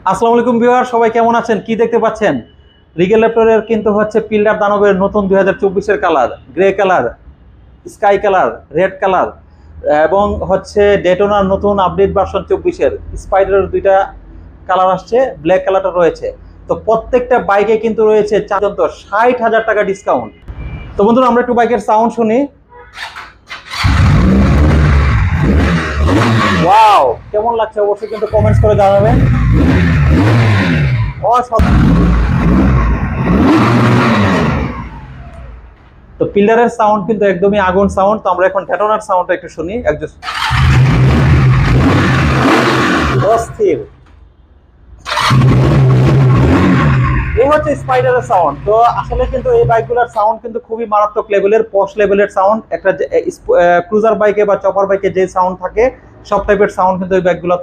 আসসালামু আলাইকুম ভিউয়ার, সবাই কেমন আছেন? কি দেখতে পাচ্ছেন? রিগেল র্যাপটরের কিন্তু হচ্ছে পিল্ডার দানবের নতুন 2024-এর colour, grey colour, sky colour, red colour এবং হচ্ছে ডেটোনার নতুন আপডেট ভার্সন 24-এর স্পাইডারের দুইটা কালার আসছে, ব্ল্যাক কালারটা রয়েছে। তো প্রত্যেকটা বাইকে কিন্তু রয়েছে 60,000 টাকা ডিসকাউন্ট। তো বন্ধুরা, আমরা একটু বাইকের সাউন্ড শুনি। ওয়াও, কেমন লাগছে অবশ্যই কিন্তু কমেন্টস করে জানাবেন। তো পিলারের সাউন্ড কিন্তু একদমই আগুন সাউন্ড। তো আমরা এখন ডেটোনার সাউন্ডটা একটু শুনি। একদম অস্থির। এই হচ্ছে স্পাইডারের সাউন্ড। তো আসলে কিন্তু এই বাইকগুলোর সাউন্ড কিন্তু খুবই মারাত্মক লেভেলের, পশ লেভেলের সাউন্ড। একটা ক্রুজার বাইকে বা চপার বাইকে যে সাউন্ড থাকে সব টাইপের সাউন্ড কিন্তু এই বাইকগুলোতে